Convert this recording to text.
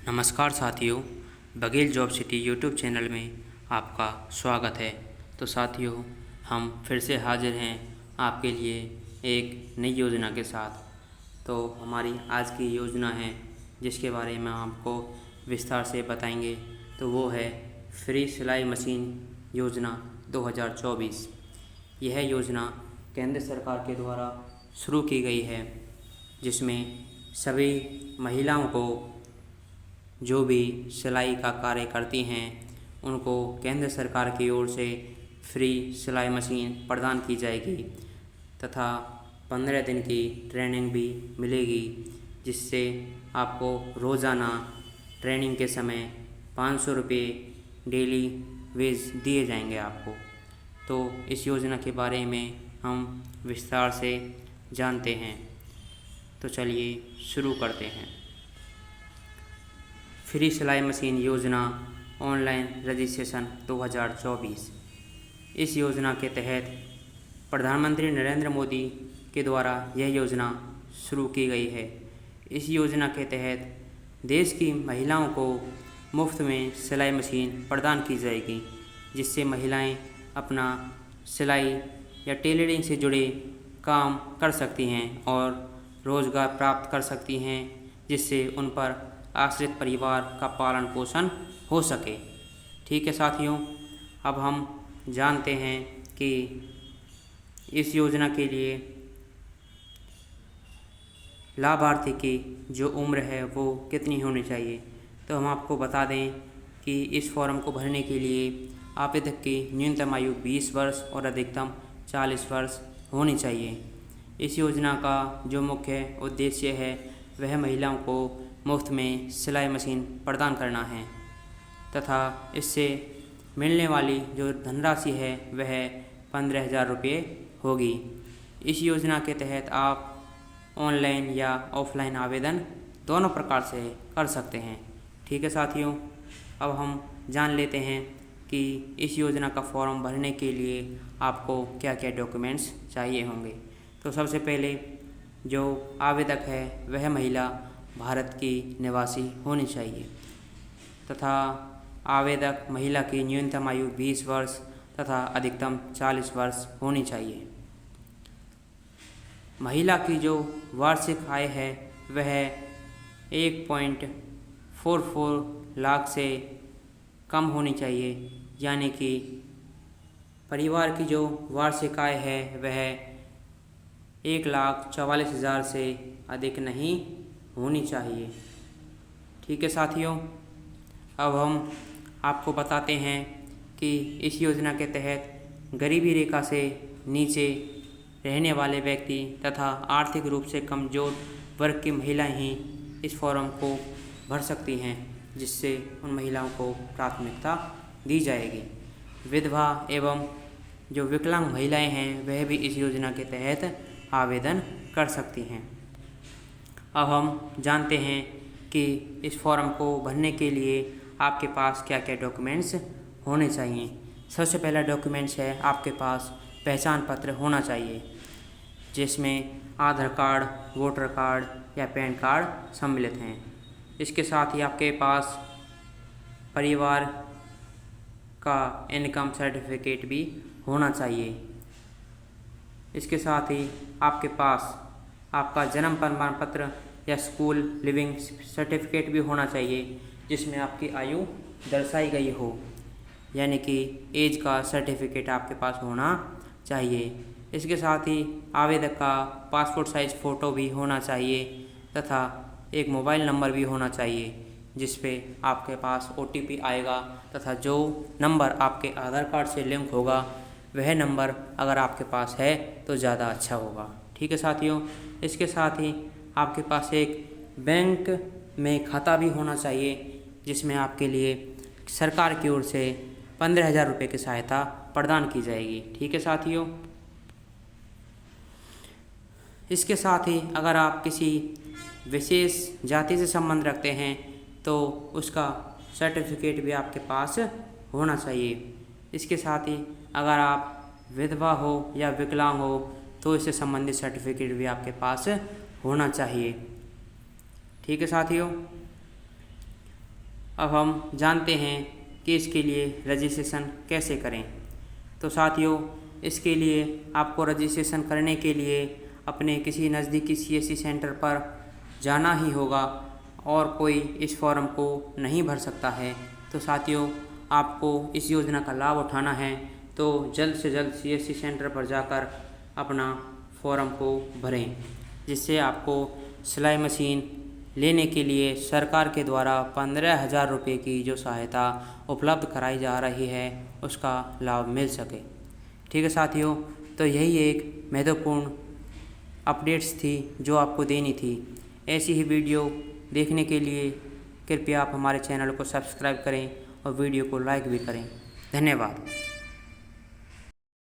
नमस्कार साथियों, Baghel job city YouTube channel में आपका स्वागत है। तो साथियों, हम फिर से हाजिर हैं आपके लिए एक नई योजना के साथ। तो हमारी आज की योजना है जिसके बारे में आपको विस्तार से बताएंगे, तो वो है फ्री सिलाई मशीन योजना 2024। यह योजना केंद्र सरकार के द्वारा शुरू की गई है, जिसमें सभी महिलाओं को जो भी सिलाई का कार्य करती हैं उनको केंद्र सरकार की ओर से फ्री सिलाई मशीन प्रदान की जाएगी तथा 15 दिन की ट्रेनिंग भी मिलेगी, जिससे आपको रोज़ाना ट्रेनिंग के समय 500 रुपये डेली वेज दिए जाएंगे आपको। तो इस योजना के बारे में हम विस्तार से जानते हैं। तो चलिए शुरू करते हैं। फ्री सिलाई मशीन योजना ऑनलाइन रजिस्ट्रेशन 2024। इस योजना के तहत प्रधानमंत्री नरेंद्र मोदी के द्वारा यह योजना शुरू की गई है। इस योजना के तहत देश की महिलाओं को मुफ्त में सिलाई मशीन प्रदान की जाएगी, जिससे महिलाएं अपना सिलाई या टेलरिंग से जुड़े काम कर सकती हैं और रोज़गार प्राप्त कर सकती हैं, जिससे उन पर आश्रित परिवार का पालन पोषण हो सके। ठीक है साथियों, अब हम जानते हैं कि इस योजना के लिए लाभार्थी की जो उम्र है वो कितनी होनी चाहिए। तो हम आपको बता दें कि इस फॉर्म को भरने के लिए आवेदक की न्यूनतम आयु 20 वर्ष और अधिकतम 40 वर्ष होनी चाहिए। इस योजना का जो मुख्य उद्देश्य है वह महिलाओं को मुफ्त में सिलाई मशीन प्रदान करना है तथा इससे मिलने वाली जो धनराशि है वह 15,000 रुपये होगी। इस योजना के तहत आप ऑनलाइन या ऑफलाइन आवेदन दोनों प्रकार से कर सकते हैं। ठीक है साथियों, अब हम जान लेते हैं कि इस योजना का फॉर्म भरने के लिए आपको क्या क्या डॉक्यूमेंट्स चाहिए होंगे। तो सबसे पहले जो आवेदक है वह महिला भारत की निवासी होनी चाहिए तथा आवेदक महिला की न्यूनतम आयु 20 वर्ष तथा अधिकतम 40 वर्ष होनी चाहिए। महिला की जो वार्षिक आय है वह 1.44 लाख से कम होनी चाहिए, यानी कि परिवार की जो वार्षिक आय है वह 1,44,000 से अधिक नहीं होनी चाहिए। ठीक है साथियों, अब हम आपको बताते हैं कि इस योजना के तहत गरीबी रेखा से नीचे रहने वाले व्यक्ति तथा आर्थिक रूप से कमज़ोर वर्ग की महिलाएं ही इस फॉर्म को भर सकती हैं, जिससे उन महिलाओं को प्राथमिकता दी जाएगी। विधवा एवं जो विकलांग महिलाएं हैं वह भी इस योजना के तहत आवेदन कर सकती हैं। अब हम जानते हैं कि इस फॉर्म को भरने के लिए आपके पास क्या क्या डॉक्यूमेंट्स होने चाहिए। सबसे पहला डॉक्यूमेंट्स है आपके पास पहचान पत्र होना चाहिए, जिसमें आधार कार्ड, वोटर कार्ड या पैन कार्ड सम्मिलित हैं। इसके साथ ही आपके पास परिवार का इनकम सर्टिफिकेट भी होना चाहिए। इसके साथ ही आपके पास आपका जन्म प्रमाण पत्र या स्कूल लिविंग सर्टिफिकेट भी होना चाहिए, जिसमें आपकी आयु दर्शाई गई हो, यानी कि एज का सर्टिफिकेट आपके पास होना चाहिए। इसके साथ ही आवेदक का पासपोर्ट साइज फ़ोटो भी होना चाहिए तथा एक मोबाइल नंबर भी होना चाहिए, जिस पे आपके पास OTP आएगा तथा जो नंबर आपके आधार कार्ड से लिंक होगा वह नंबर अगर आपके पास है तो ज़्यादा अच्छा होगा। ठीक है साथियों, इसके साथ ही आपके पास एक बैंक में खाता भी होना चाहिए, जिसमें आपके लिए सरकार की ओर से 15,000 रुपये की सहायता प्रदान की जाएगी। ठीक है साथियों, इसके साथ ही अगर आप किसी विशेष जाति से संबंध रखते हैं तो उसका सर्टिफिकेट भी आपके पास होना चाहिए। इसके साथ ही अगर आप विधवा हो या विकलांग हो तो इससे संबंधित सर्टिफिकेट भी आपके पास होना चाहिए। ठीक है साथियों, अब हम जानते हैं कि इसके लिए रजिस्ट्रेशन कैसे करें। तो साथियों, इसके लिए आपको रजिस्ट्रेशन करने के लिए अपने किसी नज़दीकी CSC सेंटर पर जाना ही होगा और कोई इस फॉर्म को नहीं भर सकता है। तो साथियों, आपको इस योजना का लाभ उठाना है तो जल्द से जल्द CSC सेंटर पर जाकर अपना फॉर्म को भरें, जिससे आपको सिलाई मशीन लेने के लिए सरकार के द्वारा 15,000 रुपये की जो सहायता उपलब्ध कराई जा रही है उसका लाभ मिल सके। ठीक है साथियों, तो यही एक महत्वपूर्ण अपडेट्स थी जो आपको देनी थी। ऐसी ही वीडियो देखने के लिए कृपया आप हमारे चैनल को सब्सक्राइब करें और वीडियो को लाइक भी करें। धन्यवाद।